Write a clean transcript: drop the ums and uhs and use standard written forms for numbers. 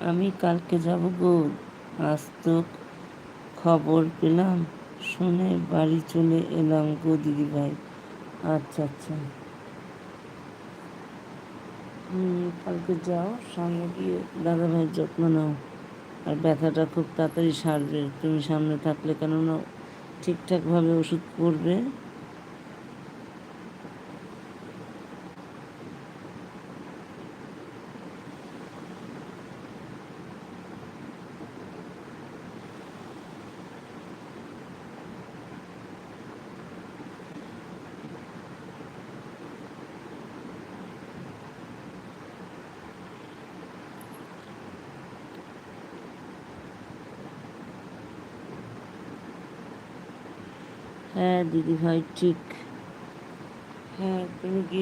আমি কালকে যাব গো। আজ তো খবর পেলাম, শুনে বাড়ি চলে এলাম গো দিদিভাই। আচ্ছা আচ্ছা, কালকে যাও, সামনে গিয়ে দাদাভাইয়ের যত্ন নাও। আর ব্যথাটা খুব তাড়াতাড়ি সারবে তুমি সামনে থাকলে, কেননা ঠিকঠাকভাবে ওষুধ পড়বে। হ্যাঁ দিদিভাই ঠিক। হ্যাঁ তুমি গিয়ে